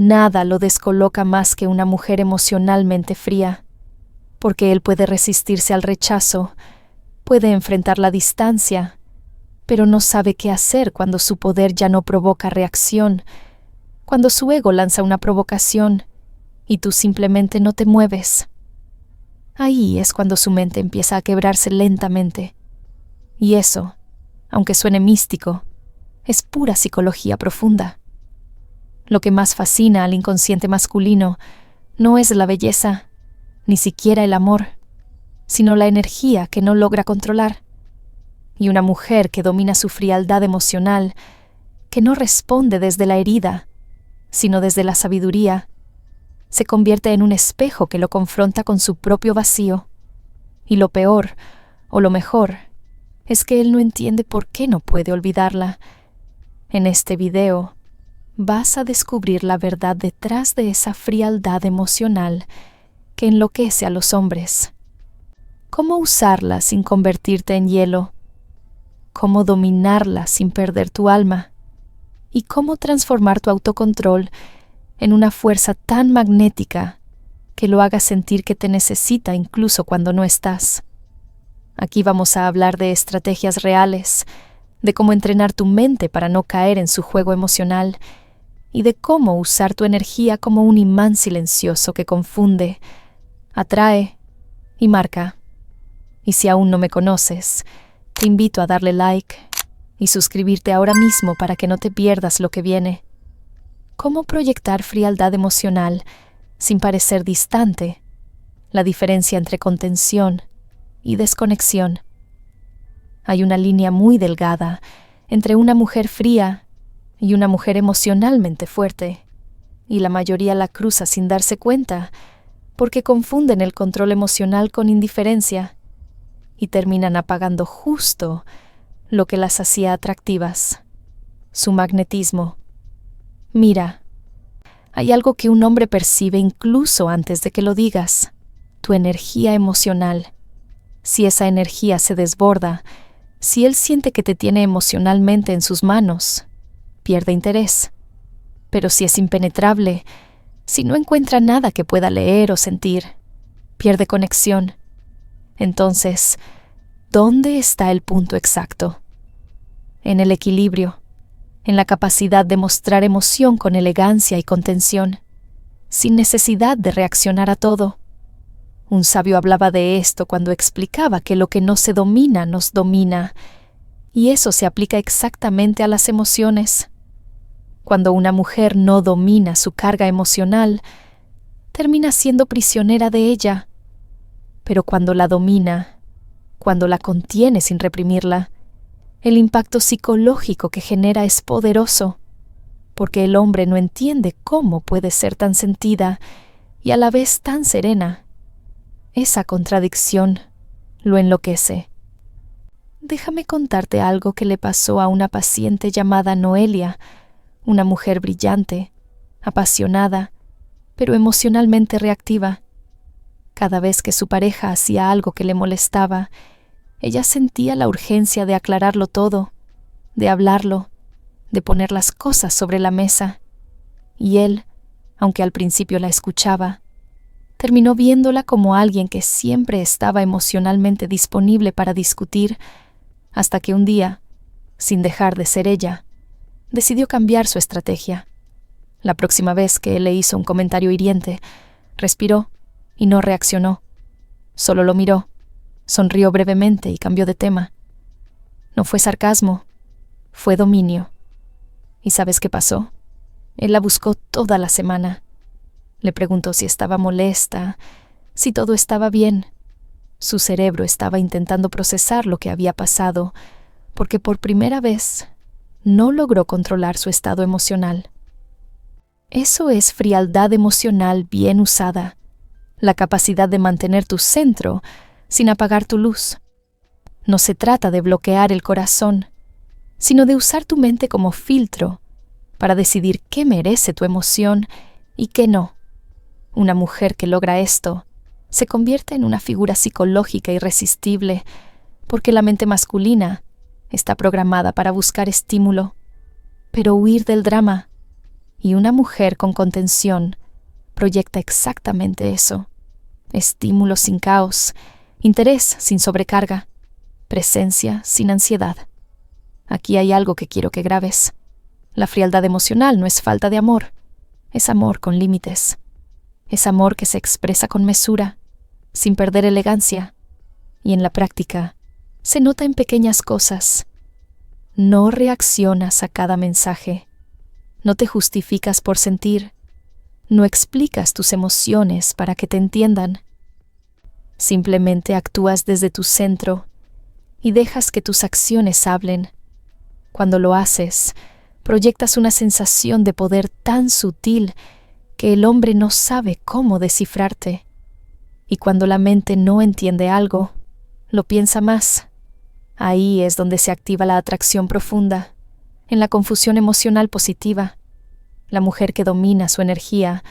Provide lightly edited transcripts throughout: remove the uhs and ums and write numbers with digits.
Nada lo descoloca más que una mujer emocionalmente fría, porque él puede resistirse al rechazo, puede enfrentar la distancia, pero no sabe qué hacer cuando su poder ya no provoca reacción, cuando su ego lanza una provocación y tú simplemente no te mueves. Ahí es cuando su mente empieza a quebrarse lentamente. Y eso, aunque suene místico, es pura psicología profunda. Lo que más fascina al inconsciente masculino no es la belleza, ni siquiera el amor, sino la energía que no logra controlar. Y una mujer que domina su frialdad emocional, que no responde desde la herida, sino desde la sabiduría, se convierte en un espejo que lo confronta con su propio vacío. Y lo peor, o lo mejor, es que él no entiende por qué no puede olvidarla. En este video vas a descubrir la verdad detrás de esa frialdad emocional que enloquece a los hombres. Cómo usarla sin convertirte en hielo, cómo dominarla sin perder tu alma, y cómo transformar tu autocontrol en una fuerza tan magnética que lo haga sentir que te necesita incluso cuando no estás. Aquí vamos a hablar de estrategias reales, de cómo entrenar tu mente para no caer en su juego emocional y de cómo usar tu energía como un imán silencioso que confunde, atrae y marca. Y si aún no me conoces, te invito a darle like y suscribirte ahora mismo para que no te pierdas lo que viene. ¿Cómo proyectar frialdad emocional sin parecer distante? La diferencia entre contención y desconexión. Hay una línea muy delgada entre una mujer fría y una mujer emocionalmente fuerte, y la mayoría la cruza sin darse cuenta, porque confunden el control emocional con indiferencia y terminan apagando justo lo que las hacía atractivas, su magnetismo. Mira, hay algo que un hombre percibe incluso antes de que lo digas: tu energía emocional. Si esa energía se desborda, si él siente que te tiene emocionalmente en sus manos, pierde interés. Pero si es impenetrable, si no encuentra nada que pueda leer o sentir, pierde conexión. Entonces, ¿dónde está el punto exacto? En el equilibrio, en la capacidad de mostrar emoción con elegancia y contención, sin necesidad de reaccionar a todo. Un sabio hablaba de esto cuando explicaba que lo que no se domina nos domina, y eso se aplica exactamente a las emociones. Cuando una mujer no domina su carga emocional, termina siendo prisionera de ella. Pero cuando la domina, cuando la contiene sin reprimirla, el impacto psicológico que genera es poderoso, porque el hombre no entiende cómo puede ser tan sentida y a la vez tan serena. Esa contradicción lo enloquece. Déjame contarte algo que le pasó a una paciente llamada Noelia, una mujer brillante, apasionada, pero emocionalmente reactiva. Cada vez que su pareja hacía algo que le molestaba, ella sentía la urgencia de aclararlo todo, de hablarlo, de poner las cosas sobre la mesa. Y él, aunque al principio la escuchaba, terminó viéndola como alguien que siempre estaba emocionalmente disponible para discutir, hasta que un día, sin dejar de ser ella, decidió cambiar su estrategia. La próxima vez que él le hizo un comentario hiriente, respiró y no reaccionó. Solo lo miró, sonrió brevemente y cambió de tema. No fue sarcasmo, fue dominio. ¿Y sabes qué pasó? Él la buscó toda la semana. Le preguntó si estaba molesta, si todo estaba bien. Su cerebro estaba intentando procesar lo que había pasado, porque por primera vez no logró controlar su estado emocional. Eso es frialdad emocional bien usada, la capacidad de mantener tu centro sin apagar tu luz. No se trata de bloquear el corazón, sino de usar tu mente como filtro para decidir qué merece tu emoción y qué no. Una mujer que logra esto se convierte en una figura psicológica irresistible, porque la mente masculina está programada para buscar estímulo, pero huir del drama. Y una mujer con contención proyecta exactamente eso. Estímulo sin caos, interés sin sobrecarga, presencia sin ansiedad. Aquí hay algo que quiero que grabes. La frialdad emocional no es falta de amor, es amor con límites. Es amor que se expresa con mesura, sin perder elegancia. Y en la práctica, se nota en pequeñas cosas. No reaccionas a cada mensaje. No te justificas por sentir. No explicas tus emociones para que te entiendan. Simplemente actúas desde tu centro y dejas que tus acciones hablen. Cuando lo haces, proyectas una sensación de poder tan sutil que el hombre no sabe cómo descifrarte. Y cuando la mente no entiende algo, lo piensa más. Ahí es donde se activa la atracción profunda, en la confusión emocional positiva. La mujer que domina su energía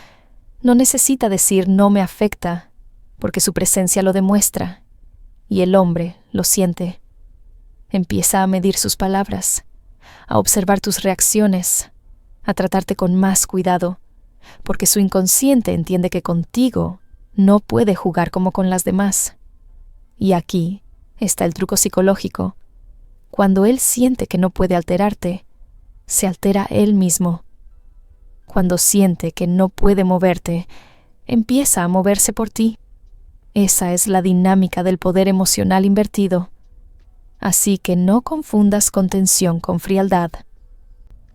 no necesita decir no me afecta, porque su presencia lo demuestra, y el hombre lo siente. Empieza a medir sus palabras, a observar tus reacciones, a tratarte con más cuidado, porque su inconsciente entiende que contigo no puede jugar como con las demás. Y aquí está el truco psicológico. Cuando él siente que no puede alterarte, se altera él mismo. Cuando siente que no puede moverte, empieza a moverse por ti. Esa es la dinámica del poder emocional invertido. Así que no confundas contención con frialdad.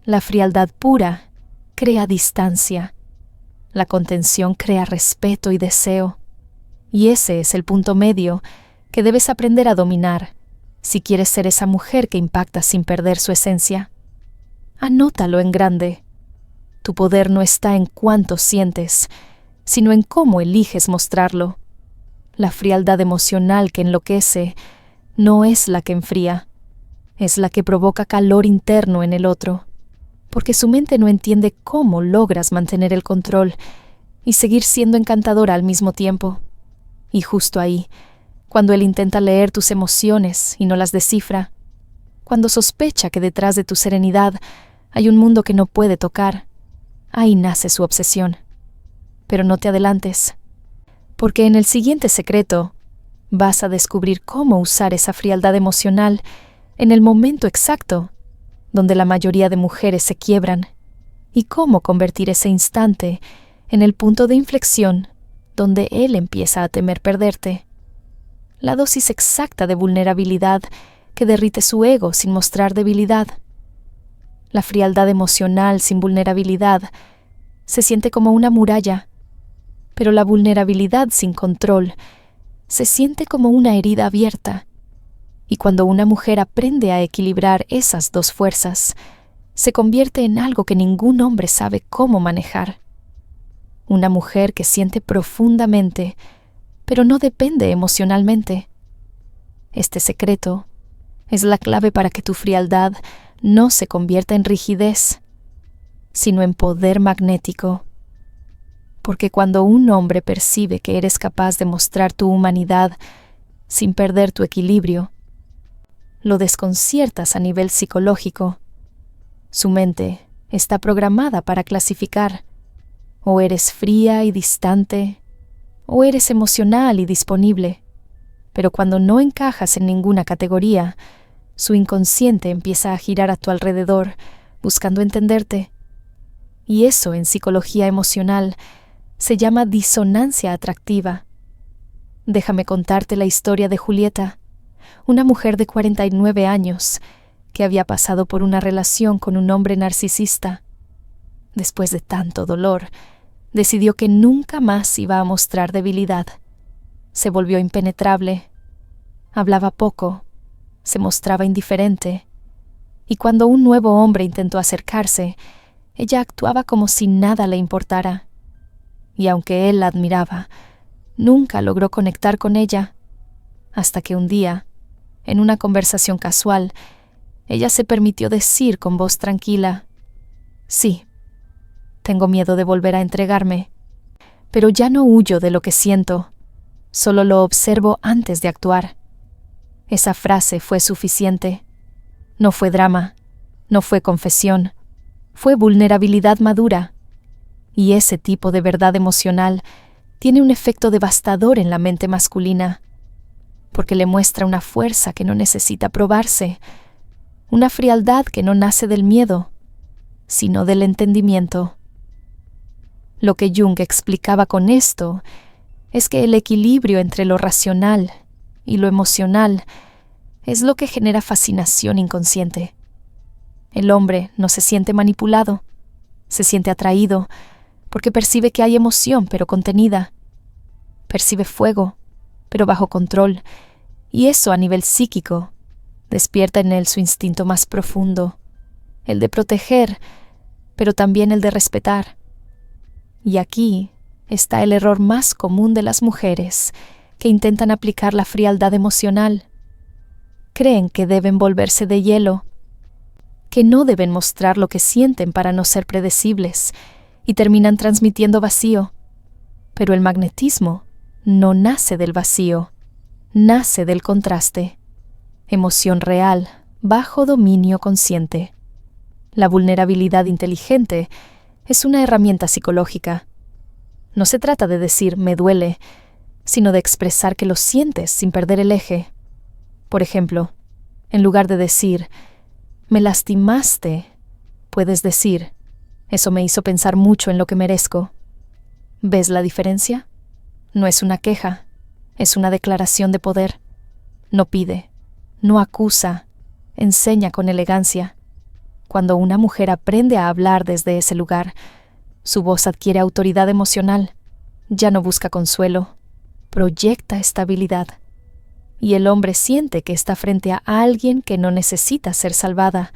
La frialdad pura crea distancia. La contención crea respeto y deseo. Y ese es el punto medio que debes aprender a dominar si quieres ser esa mujer que impacta sin perder su esencia. Anótalo en grande. Tu poder no está en cuánto sientes, sino en cómo eliges mostrarlo. La frialdad emocional que enloquece no es la que enfría, es la que provoca calor interno en el otro, porque su mente no entiende cómo logras mantener el control y seguir siendo encantadora al mismo tiempo. Y justo ahí, cuando él intenta leer tus emociones y no las descifra, cuando sospecha que detrás de tu serenidad hay un mundo que no puede tocar, ahí nace su obsesión. Pero no te adelantes, porque en el siguiente secreto vas a descubrir cómo usar esa frialdad emocional en el momento exacto donde la mayoría de mujeres se quiebran, y cómo convertir ese instante en el punto de inflexión donde él empieza a temer perderte. La dosis exacta de vulnerabilidad que derrite su ego sin mostrar debilidad. La frialdad emocional sin vulnerabilidad se siente como una muralla, pero la vulnerabilidad sin control se siente como una herida abierta. Y cuando una mujer aprende a equilibrar esas dos fuerzas, se convierte en algo que ningún hombre sabe cómo manejar. Una mujer que siente profundamente, pero no depende emocionalmente. Este secreto es la clave para que tu frialdad no se convierta en rigidez, sino en poder magnético. Porque cuando un hombre percibe que eres capaz de mostrar tu humanidad sin perder tu equilibrio, lo desconciertas a nivel psicológico. Su mente está programada para clasificar: o eres fría y distante, o eres emocional y disponible. Pero cuando no encajas en ninguna categoría, su inconsciente empieza a girar a tu alrededor, buscando entenderte. Y eso en psicología emocional se llama disonancia atractiva. Déjame contarte la historia de Julieta, una mujer de 49 años que había pasado por una relación con un hombre narcisista. Después de tanto dolor, decidió que nunca más iba a mostrar debilidad. Se volvió impenetrable, hablaba poco, se mostraba indiferente, y cuando un nuevo hombre intentó acercarse, ella actuaba como si nada le importara. Y aunque él la admiraba, nunca logró conectar con ella, hasta que un día, en una conversación casual, ella se permitió decir con voz tranquila: «Sí, tengo miedo de volver a entregarme, pero ya no huyo de lo que siento, solo lo observo antes de actuar». Esa frase fue suficiente. No fue drama, no fue confesión, Fue vulnerabilidad madura. Y ese tipo de verdad emocional tiene un efecto devastador en la mente masculina, porque le muestra una fuerza que no necesita probarse, una frialdad que no nace del miedo, sino del entendimiento. Lo que Jung explicaba con esto es que el equilibrio entre lo racional y lo emocional es lo que genera fascinación inconsciente. El hombre no se siente manipulado, se siente atraído porque percibe que hay emoción pero contenida. Percibe fuego, pero bajo control, y eso a nivel psíquico despierta en él su instinto más profundo, el de proteger, pero también el de respetar. Y aquí está el error más común de las mujeres que intentan aplicar la frialdad emocional. Creen que deben volverse de hielo, que no deben mostrar lo que sienten para no ser predecibles, y terminan transmitiendo vacío. Pero el magnetismo no nace del vacío, nace del contraste. Emoción real, bajo dominio consciente. La vulnerabilidad inteligente es una herramienta psicológica. No se trata de decir me duele, sino de expresar que lo sientes sin perder el eje. Por ejemplo, en lugar de decir me lastimaste, puedes decir eso me hizo pensar mucho en lo que merezco. ¿Ves la diferencia? No es una queja, es una declaración de poder. No pide, no acusa, enseña con elegancia. Cuando una mujer aprende a hablar desde ese lugar, su voz adquiere autoridad emocional. Ya no busca consuelo, proyecta estabilidad. Y el hombre siente que está frente a alguien que no necesita ser salvada,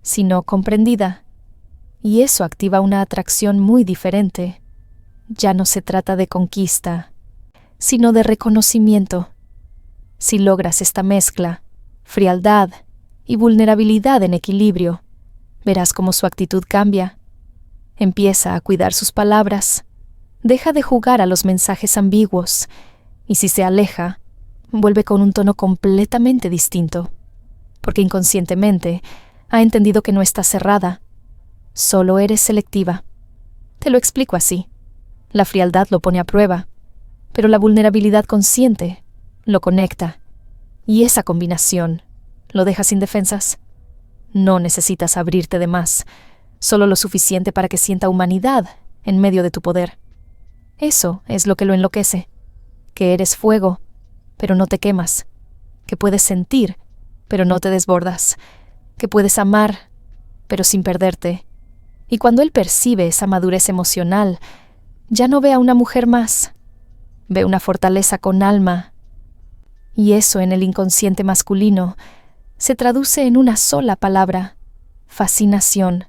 sino comprendida. Y eso activa una atracción muy diferente. Ya no se trata de conquista, sino de reconocimiento. Si logras esta mezcla, frialdad y vulnerabilidad en equilibrio, verás cómo su actitud cambia. Empieza a cuidar sus palabras, deja de jugar a los mensajes ambiguos, y si se aleja, vuelve con un tono completamente distinto, porque inconscientemente ha entendido que no estás cerrada, solo eres selectiva. Te lo explico así. La frialdad lo pone a prueba, pero la vulnerabilidad consciente lo conecta, y esa combinación lo deja sin defensas. No necesitas abrirte de más, solo lo suficiente para que sienta humanidad en medio de tu poder. Eso es lo que lo enloquece, que eres fuego, pero no te quemas, que puedes sentir, pero no te desbordas, que puedes amar, pero sin perderte. Y cuando él percibe esa madurez emocional, ya no ve a una mujer más, ve una fortaleza con alma. Y eso en el inconsciente masculino se traduce en una sola palabra: fascinación.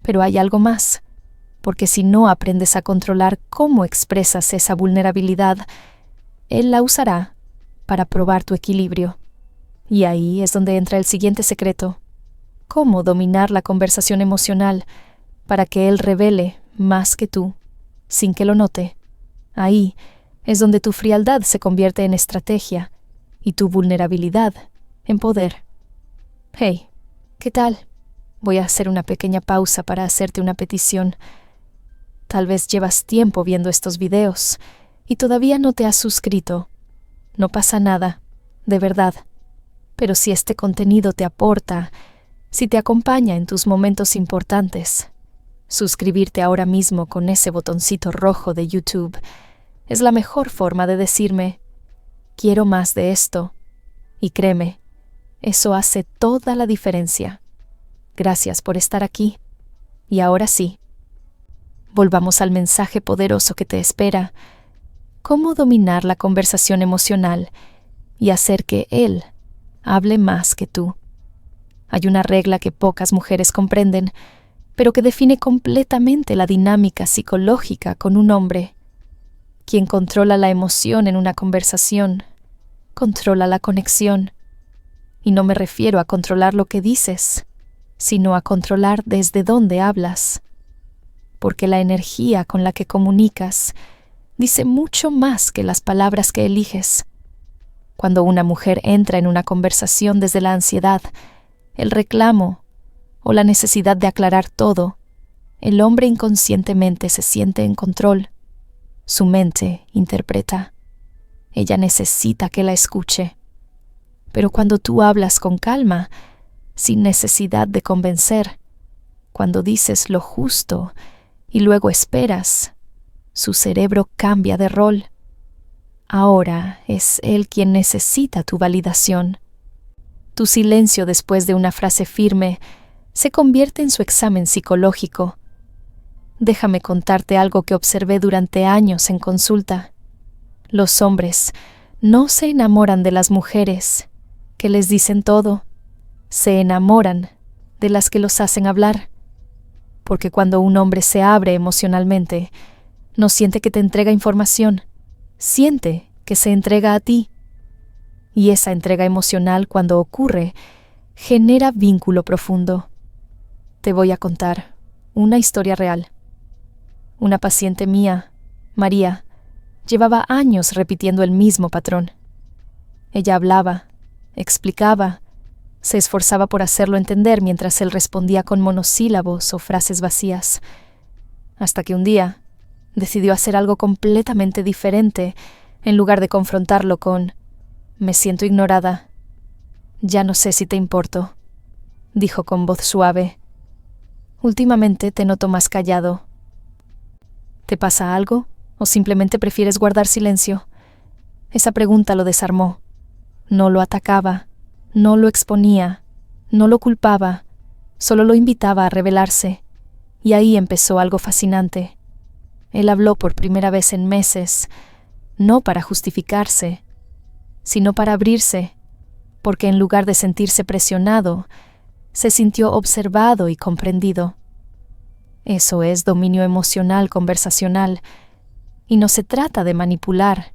Pero hay algo más, porque si no aprendes a controlar cómo expresas esa vulnerabilidad, él la usará para probar tu equilibrio. Y ahí es donde entra el siguiente secreto: cómo dominar la conversación emocional para que él revele más que tú, sin que lo note. Ahí es donde tu frialdad se convierte en estrategia y tu vulnerabilidad en poder. Hey, ¿qué tal? Voy a hacer una pequeña pausa para hacerte una petición. Tal vez llevas tiempo viendo estos videos y todavía no te has suscrito. No pasa nada, de verdad. Pero si este contenido te aporta, si te acompaña en tus momentos importantes, suscribirte ahora mismo con ese botoncito rojo de YouTube es la mejor forma de decirme: quiero más de esto. Y créeme, eso hace toda la diferencia. Gracias por estar aquí. Y ahora sí, volvamos al mensaje poderoso que te espera: cómo dominar la conversación emocional y hacer que él hable más que tú. Hay una regla que pocas mujeres comprenden, pero que define completamente la dinámica psicológica con un hombre. Quien controla la emoción en una conversación, controla la conexión. Y no me refiero a controlar lo que dices, sino a controlar desde dónde hablas. Porque la energía con la que comunicas dice mucho más que las palabras que eliges. Cuando una mujer entra en una conversación desde la ansiedad, el reclamo o la necesidad de aclarar todo, el hombre inconscientemente se siente en control. Su mente interpreta. Ella necesita que la escuche. Pero cuando tú hablas con calma, sin necesidad de convencer, cuando dices lo justo y luego esperas, su cerebro cambia de rol. Ahora es él quien necesita tu validación. Tu silencio después de una frase firme se convierte en su examen psicológico. Déjame contarte algo que observé durante años en consulta. Los hombres no se enamoran de las mujeres que les dicen todo. Se enamoran de las que los hacen hablar. Porque cuando un hombre se abre emocionalmente, no siente que te entrega información, siente que se entrega a ti. Y esa entrega emocional, cuando ocurre, genera vínculo profundo. Te voy a contar una historia real. Una paciente mía, María, llevaba años repitiendo el mismo patrón. Ella hablaba, explicaba, se esforzaba por hacerlo entender mientras él respondía con monosílabos o frases vacías. Hasta que un día decidió hacer algo completamente diferente en lugar de confrontarlo con «Me siento ignorada. Ya no sé si te importo», dijo con voz suave. «Últimamente te noto más callado. ¿Te pasa algo o simplemente prefieres guardar silencio?» Esa pregunta lo desarmó. No lo atacaba, no lo exponía, no lo culpaba, solo lo invitaba a revelarse. Y ahí empezó algo fascinante. Él habló por primera vez en meses, no para justificarse, sino para abrirse, porque en lugar de sentirse presionado, se sintió observado y comprendido. Eso es dominio emocional conversacional, y no se trata de manipular,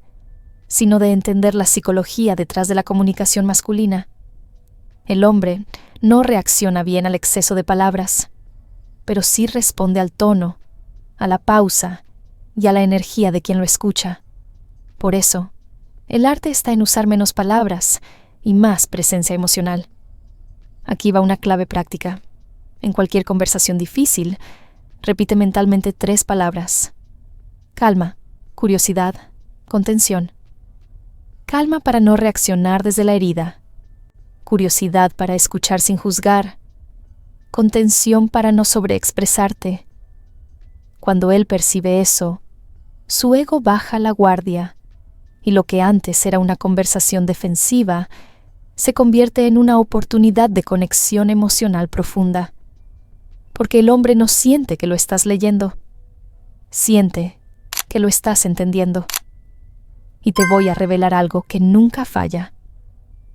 sino de entender la psicología detrás de la comunicación masculina. El hombre no reacciona bien al exceso de palabras, pero sí responde al tono, a la pausa y a la energía de quien lo escucha. Por eso, el arte está en usar menos palabras y más presencia emocional. Aquí va una clave práctica. En cualquier conversación difícil, repite mentalmente 3 palabras. Calma, curiosidad, contención. Calma para no reaccionar desde la herida. Curiosidad para escuchar sin juzgar. Contención para no sobreexpresarte. Cuando él percibe eso, su ego baja la guardia, y lo que antes era una conversación defensiva se convierte en una oportunidad de conexión emocional profunda. Porque el hombre no siente que lo estás leyendo, siente que lo estás entendiendo. Y te voy a revelar algo que nunca falla.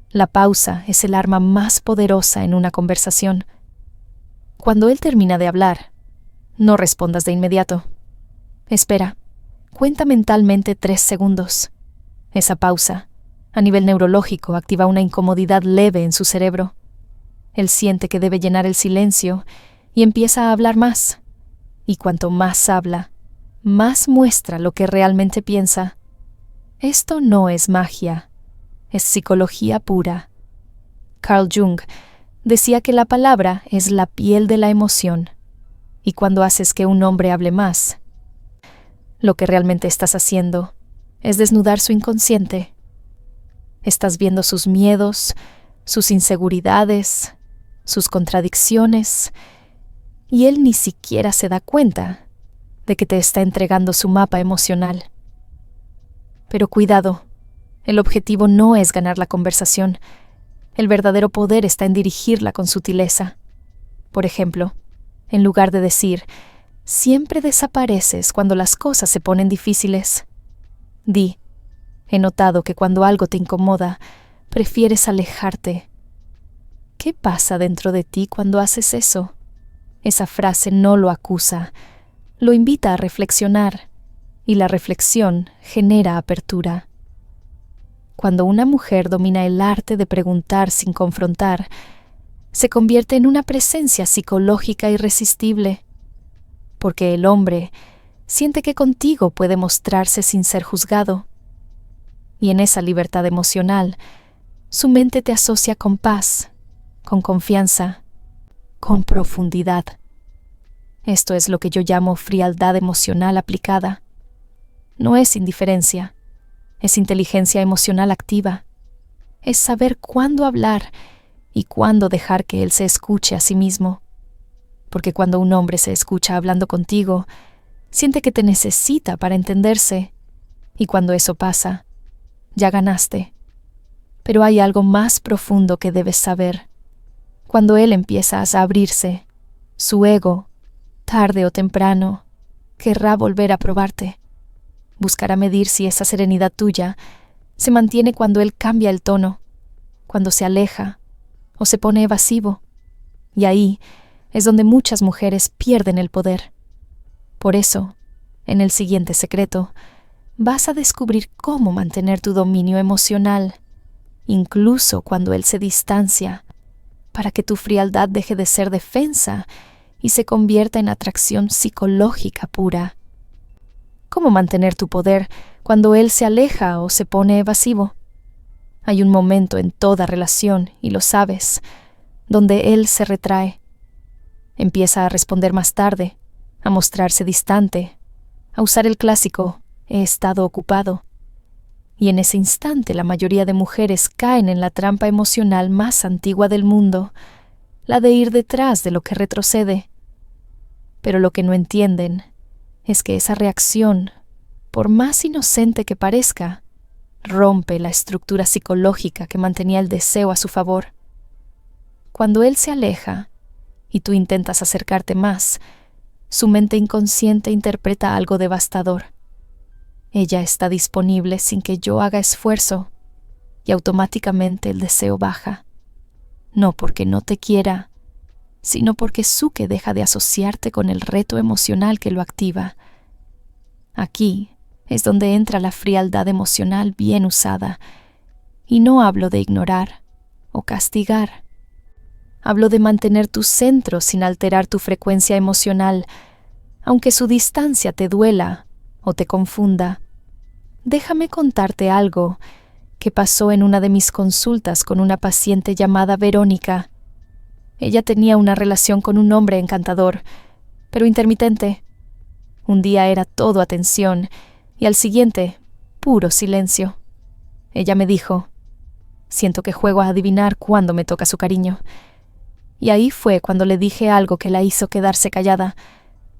La pausa es el arma más poderosa en una conversación. Cuando él termina de hablar, no respondas de inmediato. Espera, cuenta mentalmente 3 segundos. Esa pausa, a nivel neurológico, activa una incomodidad leve en su cerebro. Él siente que debe llenar el silencio y empieza a hablar más. Y cuanto más habla, más muestra lo que realmente piensa. Esto no es magia, es psicología pura. Carl Jung decía que la palabra es la piel de la emoción, y cuando haces que un hombre hable más, lo que realmente estás haciendo es desnudar su inconsciente. Estás viendo sus miedos, sus inseguridades, sus contradicciones, y él ni siquiera se da cuenta de que te está entregando su mapa emocional. Pero cuidado, el objetivo no es ganar la conversación. El verdadero poder está en dirigirla con sutileza. Por ejemplo, en lugar de decir, siempre desapareces cuando las cosas se ponen difíciles, di, he notado que cuando algo te incomoda, prefieres alejarte. ¿Qué pasa dentro de ti cuando haces eso? Esa frase no lo acusa, lo invita a reflexionar, y la reflexión genera apertura. Cuando una mujer domina el arte de preguntar sin confrontar, se convierte en una presencia psicológica irresistible, porque el hombre siente que contigo puede mostrarse sin ser juzgado. Y en esa libertad emocional, su mente te asocia con paz, con confianza, con profundidad. Esto es lo que yo llamo frialdad emocional aplicada. No es indiferencia, es inteligencia emocional activa. Es saber cuándo hablar y cuándo dejar que él se escuche a sí mismo. Porque cuando un hombre se escucha hablando contigo, siente que te necesita para entenderse, y cuando eso pasa, ya ganaste. Pero hay algo más profundo que debes saber. Cuando él empieza a abrirse, su ego, tarde o temprano, querrá volver a probarte. Buscará medir si esa serenidad tuya se mantiene cuando él cambia el tono, cuando se aleja o se pone evasivo. Y ahí es donde muchas mujeres pierden el poder. Por eso, en el siguiente secreto, vas a descubrir cómo mantener tu dominio emocional, incluso cuando él se distancia, para que tu frialdad deje de ser defensa y se convierta en atracción psicológica pura. ¿Cómo mantener tu poder cuando él se aleja o se pone evasivo? Hay un momento en toda relación, y lo sabes, donde él se retrae. Empieza a responder más tarde, a mostrarse distante, a usar el clásico «he estado ocupado». Y en ese instante la mayoría de mujeres caen en la trampa emocional más antigua del mundo, la de ir detrás de lo que retrocede. Pero lo que no entienden es que esa reacción, por más inocente que parezca, rompe la estructura psicológica que mantenía el deseo a su favor. Cuando él se aleja y tú intentas acercarte más, su mente inconsciente interpreta algo devastador. Ella está disponible sin que yo haga esfuerzo, y automáticamente el deseo baja. No porque no te quiera, sino porque Suke deja de asociarte con el reto emocional que lo activa. Aquí es donde entra la frialdad emocional bien usada, y no hablo de ignorar o castigar. Hablo de mantener tu centro sin alterar tu frecuencia emocional, aunque su distancia te duela o te confunda. Déjame contarte algo que pasó en una de mis consultas con una paciente llamada Verónica. Ella tenía una relación con un hombre encantador, pero intermitente. Un día era todo atención y al siguiente, puro silencio. Ella me dijo: «Siento que juego a adivinar cuándo me toca su cariño». Y ahí fue cuando le dije algo que la hizo quedarse callada: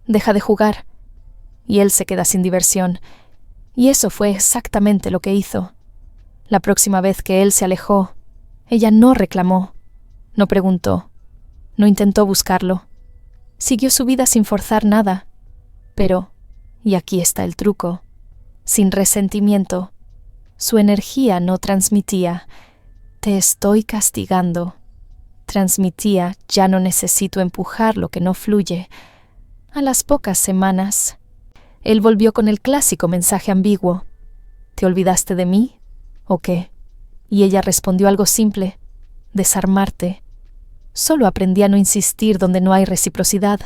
«Deja de jugar». Y él se queda sin diversión. Y eso fue exactamente lo que hizo. La próxima vez que él se alejó, ella no reclamó, no preguntó, no intentó buscarlo. Siguió su vida sin forzar nada. Pero, y aquí está el truco, sin resentimiento. Su energía no transmitía «te estoy castigando». Transmitía «ya no necesito empujar lo que no fluye». A las pocas semanas, él volvió con el clásico mensaje ambiguo: «¿Te olvidaste de mí? ¿O qué?». Y ella respondió algo simple: «Desarmarte». Solo aprendí a no insistir donde no hay reciprocidad.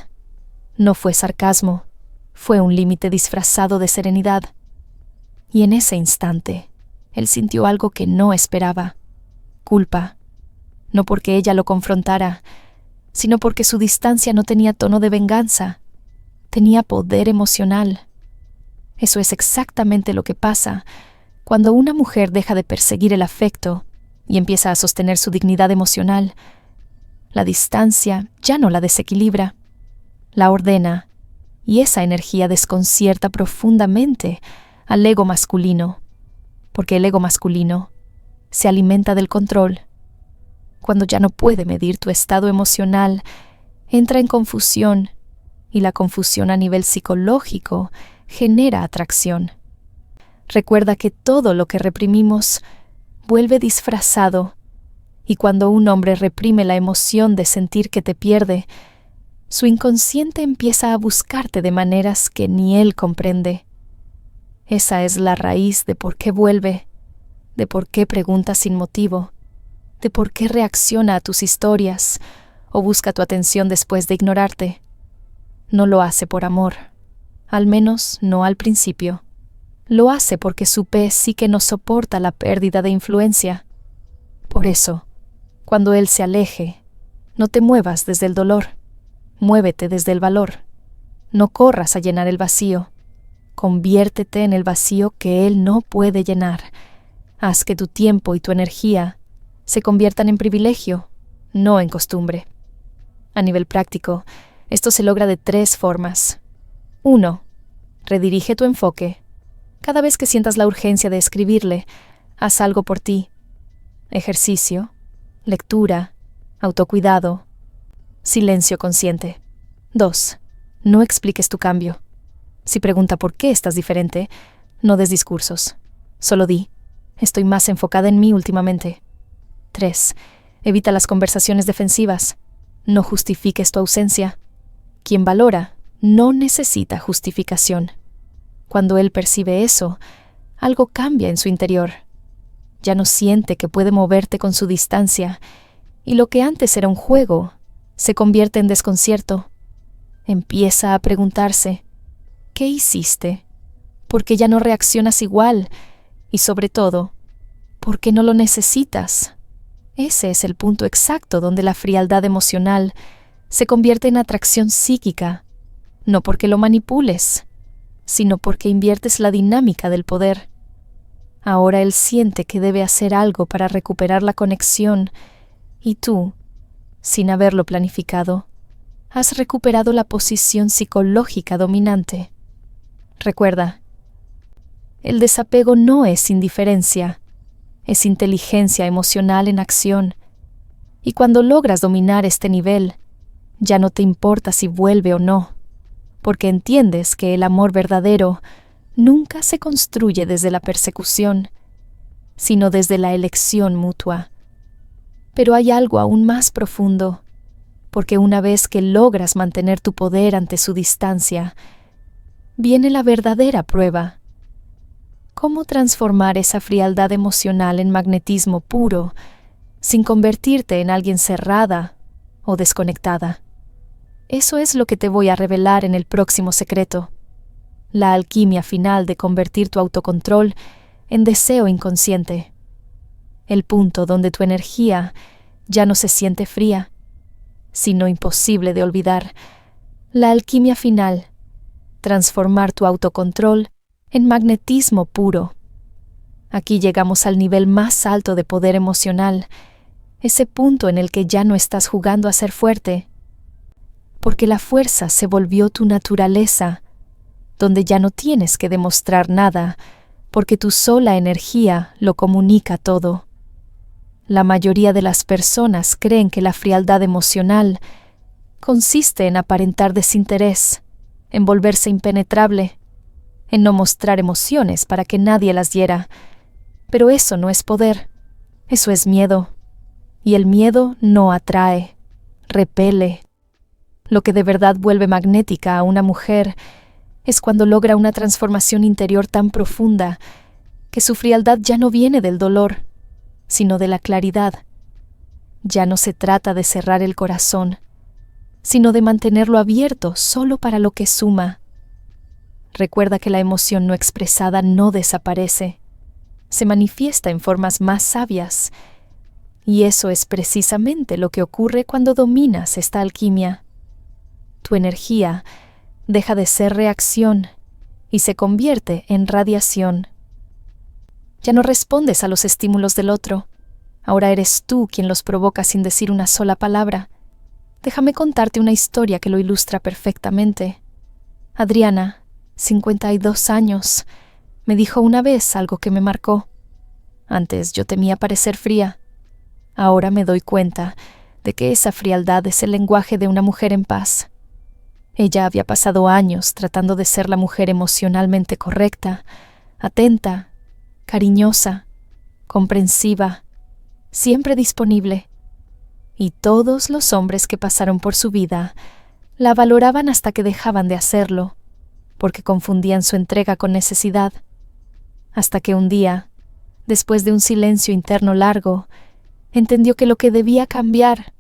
No fue sarcasmo, fue un límite disfrazado de serenidad. Y en ese instante, él sintió algo que no esperaba: culpa. No porque ella lo confrontara, sino porque su distancia no tenía tono de venganza, tenía poder emocional. Eso es exactamente lo que pasa cuando una mujer deja de perseguir el afecto y empieza a sostener su dignidad emocional. La distancia ya no la desequilibra, la ordena, y esa energía desconcierta profundamente al ego masculino, porque el ego masculino se alimenta del control. Cuando ya no puede medir tu estado emocional, entra en confusión, y la confusión a nivel psicológico genera atracción. Recuerda que todo lo que reprimimos vuelve disfrazado, y cuando un hombre reprime la emoción de sentir que te pierde, su inconsciente empieza a buscarte de maneras que ni él comprende. Esa es la raíz de por qué vuelve, de por qué pregunta sin motivo, de por qué reacciona a tus historias o busca tu atención después de ignorarte. No lo hace por amor, al menos no al principio. Lo hace porque su pez sí que no soporta la pérdida de influencia. Por eso, cuando él se aleje, No te muevas desde el dolor, muévete desde el valor. No corras a llenar el vacío, conviértete en el vacío que él no puede llenar. Haz que tu tiempo y tu energía se conviertan en privilegio, no en costumbre. A nivel práctico, esto se logra de 3 formas. 1. Redirige tu enfoque. Cada vez que sientas la urgencia de escribirle, haz algo por ti. Ejercicio, lectura, autocuidado, silencio consciente. 2. No expliques tu cambio. Si pregunta por qué estás diferente, no des discursos. Solo di, estoy más enfocada en mí últimamente. 3. Evita las conversaciones defensivas. No justifiques tu ausencia. Quien valora no necesita justificación. Cuando él percibe eso, algo cambia en su interior. Ya no siente que puede moverte con su distancia, y lo que antes era un juego se convierte en desconcierto. Empieza a preguntarse, ¿qué hiciste? ¿Por qué ya no reaccionas igual? Y sobre todo, ¿por qué no lo necesitas? Ese es el punto exacto donde la frialdad emocional se convierte en atracción psíquica, no porque lo manipules, sino porque inviertes la dinámica del poder. Ahora él siente que debe hacer algo para recuperar la conexión, y tú, sin haberlo planificado, has recuperado la posición psicológica dominante. Recuerda, el desapego no es indiferencia, es inteligencia emocional en acción, y cuando logras dominar este nivel, ya no te importa si vuelve o no, porque entiendes que el amor verdadero nunca se construye desde la persecución, sino desde la elección mutua. Pero hay algo aún más profundo, porque una vez que logras mantener tu poder ante su distancia, viene la verdadera prueba. ¿Cómo transformar esa frialdad emocional en magnetismo puro, sin convertirte en alguien cerrada o desconectada? Eso es lo que te voy a revelar en el próximo secreto. La alquimia final de convertir tu autocontrol en deseo inconsciente. El punto donde tu energía ya no se siente fría, sino imposible de olvidar. La alquimia final. Transformar tu autocontrol en magnetismo puro. Aquí llegamos al nivel más alto de poder emocional, ese punto en el que ya no estás jugando a ser fuerte, porque la fuerza se volvió tu naturaleza, donde ya no tienes que demostrar nada, porque tu sola energía lo comunica todo. La mayoría de las personas creen que la frialdad emocional consiste en aparentar desinterés, en volverse impenetrable, en no mostrar emociones para que nadie las hiera. Pero eso no es poder, eso es miedo. Y el miedo no atrae, repele. Lo que de verdad vuelve magnética a una mujer es cuando logra una transformación interior tan profunda que su frialdad ya no viene del dolor, sino de la claridad. Ya no se trata de cerrar el corazón, sino de mantenerlo abierto solo para lo que suma. Recuerda que la emoción no expresada no desaparece, se manifiesta en formas más sabias, y eso es precisamente lo que ocurre cuando dominas esta alquimia. Tu energía deja de ser reacción y se convierte en radiación. Ya no respondes a los estímulos del otro, ahora eres tú quien los provoca sin decir una sola palabra. Déjame contarte una historia que lo ilustra perfectamente. Adriana, 52 años, me dijo una vez algo que me marcó. Antes yo temía parecer fría. Ahora me doy cuenta de que esa frialdad es el lenguaje de una mujer en paz. Ella había pasado años tratando de ser la mujer emocionalmente correcta, atenta, cariñosa, comprensiva, siempre disponible. Y todos los hombres que pasaron por su vida la valoraban hasta que dejaban de hacerlo, porque confundían su entrega con necesidad. Hasta que un día, después de un silencio interno largo, entendió que lo que debía cambiar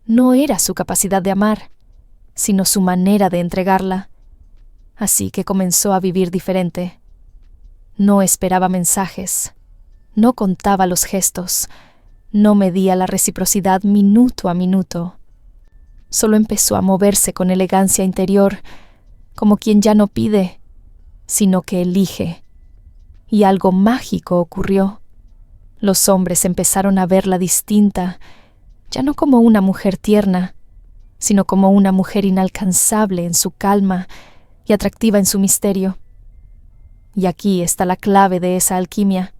no era su capacidad de amar, sino su manera de entregarla. Así que comenzó a vivir diferente. No esperaba mensajes, no contaba los gestos, no medía la reciprocidad minuto a minuto. solo empezó a moverse con elegancia interior, como quien ya no pide, sino que elige. Y algo mágico ocurrió. Los hombres empezaron a verla distinta, ya no como una mujer tierna, sino como una mujer inalcanzable en su calma y atractiva en su misterio. Y aquí está la clave de esa alquimia.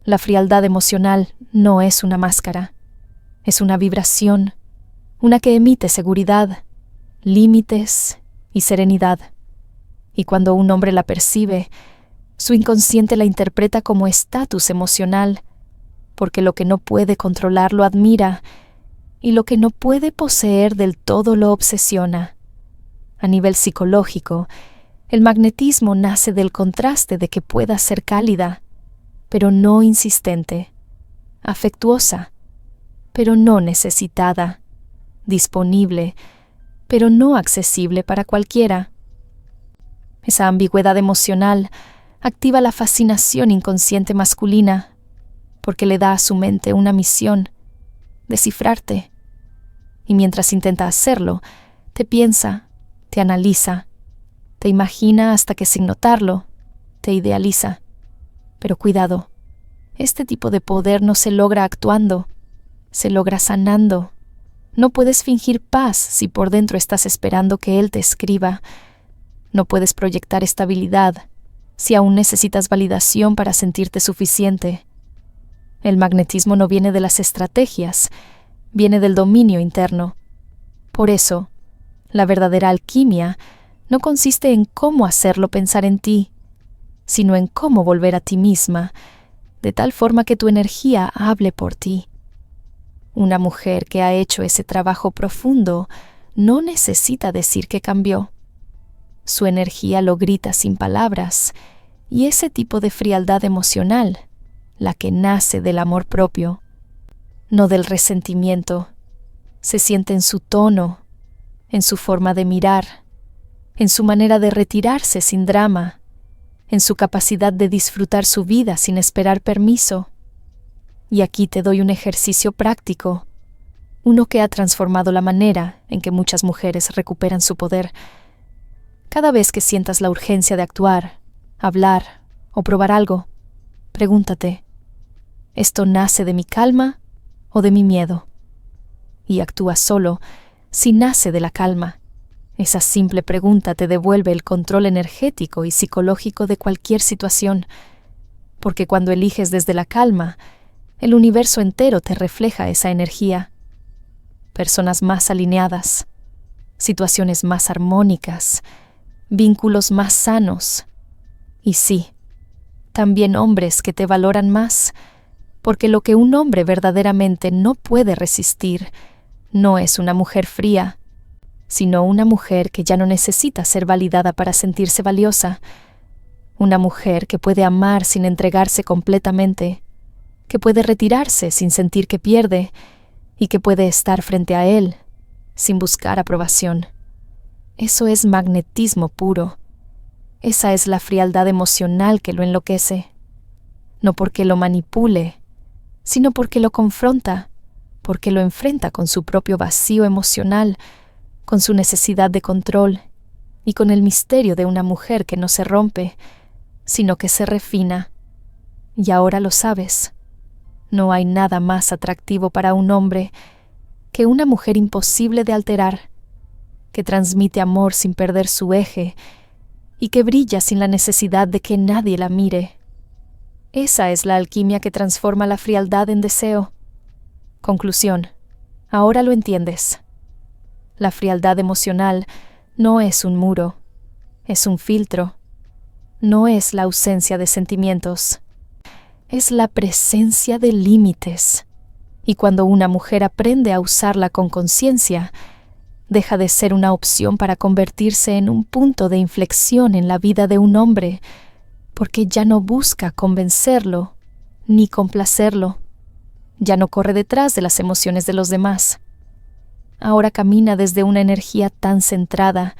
La frialdad emocional no es una máscara, es una vibración, una que emite seguridad, límites y serenidad. Y cuando un hombre la percibe, su inconsciente la interpreta como estatus emocional, porque lo que no puede controlar lo admira y lo que no puede poseer del todo lo obsesiona. A nivel psicológico, el magnetismo nace del contraste de que pueda ser cálida, pero no insistente, afectuosa, pero no necesitada, disponible, pero no accesible para cualquiera. Esa ambigüedad emocional activa la fascinación inconsciente masculina, porque le da a su mente una misión: descifrarte. Y mientras intenta hacerlo, te piensa, te analiza, te imagina hasta que sin notarlo, te idealiza. Pero cuidado, este tipo de poder no se logra actuando, se logra sanando. No puedes fingir paz si por dentro estás esperando que él te escriba. No puedes proyectar estabilidad si aún necesitas validación para sentirte suficiente. El magnetismo no viene de las estrategias, viene del dominio interno. Por eso, la verdadera alquimia no consiste en cómo hacerlo pensar en ti, sino en cómo volver a ti misma, de tal forma que tu energía hable por ti. Una mujer que ha hecho ese trabajo profundo no necesita decir que cambió. Su energía lo grita sin palabras, y ese tipo de frialdad emocional, la que nace del amor propio, no del resentimiento, se siente en su tono, en su forma de mirar, en su manera de retirarse sin drama, en su capacidad de disfrutar su vida sin esperar permiso. Y aquí te doy un ejercicio práctico, uno que ha transformado la manera en que muchas mujeres recuperan su poder. Cada vez que sientas la urgencia de actuar, hablar o probar algo, pregúntate: ¿esto nace de mi calma o de mi miedo? Y actúa solo si nace de la calma. Esa simple pregunta te devuelve el control energético y psicológico de cualquier situación, porque cuando eliges desde la calma, el universo entero te refleja esa energía. Personas más alineadas, situaciones más armónicas, vínculos más sanos. Y sí, también hombres que te valoran más, porque lo que un hombre verdaderamente no puede resistir no es una mujer fría, sino una mujer que ya no necesita ser validada para sentirse valiosa, una mujer que puede amar sin entregarse completamente, que puede retirarse sin sentir que pierde y que puede estar frente a él sin buscar aprobación. Eso es magnetismo puro. Esa es la frialdad emocional que lo enloquece, no porque lo manipule, sino porque lo confronta, porque lo enfrenta con su propio vacío emocional, con su necesidad de control y con el misterio de una mujer que no se rompe, sino que se refina. Y ahora lo sabes. No hay nada más atractivo para un hombre que una mujer imposible de alterar, que transmite amor sin perder su eje y que brilla sin la necesidad de que nadie la mire. Esa es la alquimia que transforma la frialdad en deseo. Conclusión: ahora lo entiendes. La frialdad emocional no es un muro, es un filtro. No es la ausencia de sentimientos, es la presencia de límites. Y cuando una mujer aprende a usarla con conciencia, deja de ser una opción para convertirse en un punto de inflexión en la vida de un hombre, porque ya no busca convencerlo ni complacerlo. Ya no corre detrás de las emociones de los demás. Ahora camina desde una energía tan centrada,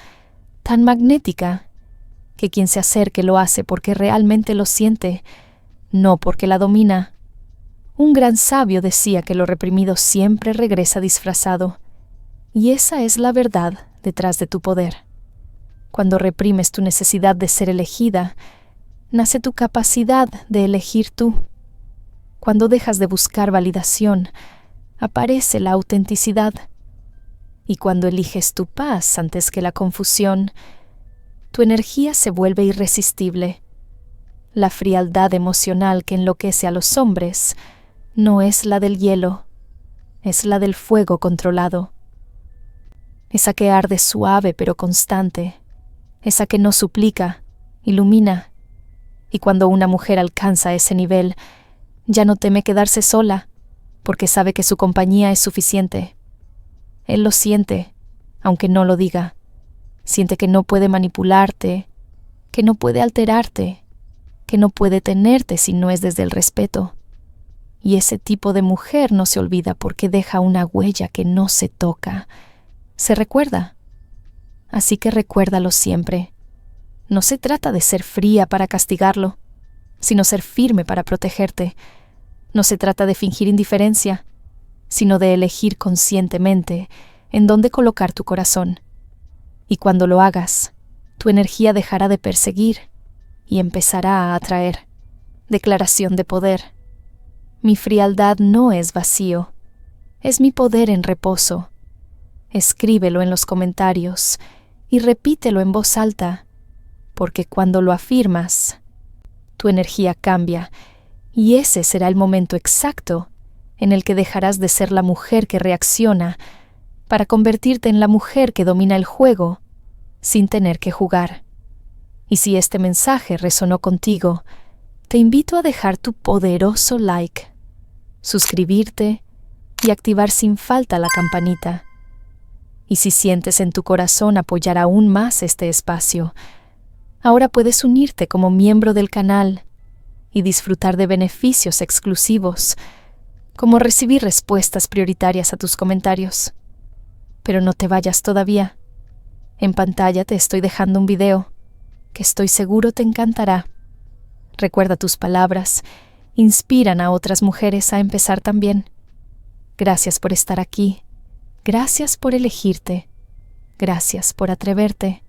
tan magnética, que quien se acerque lo hace porque realmente lo siente, no porque la domina. Un gran sabio decía que lo reprimido siempre regresa disfrazado, Y esa es la verdad detrás de tu poder. Cuando reprimes tu necesidad de ser elegida, nace tu capacidad de elegir tú. Cuando dejas de buscar validación, aparece la autenticidad. Y cuando eliges tu paz antes que la confusión, tu energía se vuelve irresistible. La frialdad emocional que enloquece a los hombres no es la del hielo, es la del fuego controlado. Esa que arde suave pero constante, esa que no suplica, ilumina. Y cuando una mujer alcanza ese nivel, ya no teme quedarse sola, porque sabe que su compañía es suficiente. Él lo siente, aunque no lo diga. Siente que no puede manipularte, que no puede alterarte, que no puede tenerte si no es desde el respeto. Y ese tipo de mujer no se olvida porque deja una huella que no se toca. Se recuerda. Así que recuérdalo siempre. No se trata de ser fría para castigarlo, sino ser firme para protegerte. No se trata de fingir indiferencia, sino de elegir conscientemente en dónde colocar tu corazón. Y cuando lo hagas, tu energía dejará de perseguir y empezará a atraer. Declaración de poder. Mi frialdad no es vacío, es mi poder en reposo. Escríbelo en los comentarios y repítelo en voz alta, porque cuando lo afirmas, tu energía cambia y ese será el momento exacto en el que dejarás de ser la mujer que reacciona para convertirte en la mujer que domina el juego sin tener que jugar. Y si este mensaje resonó contigo, te invito a dejar tu poderoso like, suscribirte y activar sin falta la campanita. Y si sientes en tu corazón apoyar aún más este espacio, ahora puedes unirte como miembro del canal y disfrutar de beneficios exclusivos, como recibir respuestas prioritarias a tus comentarios. Pero no te vayas todavía. En pantalla te estoy dejando un video que estoy seguro te encantará. Recuerda, tus palabras inspiran a otras mujeres a empezar también. Gracias por estar aquí. Gracias por elegirte. Gracias por atreverte.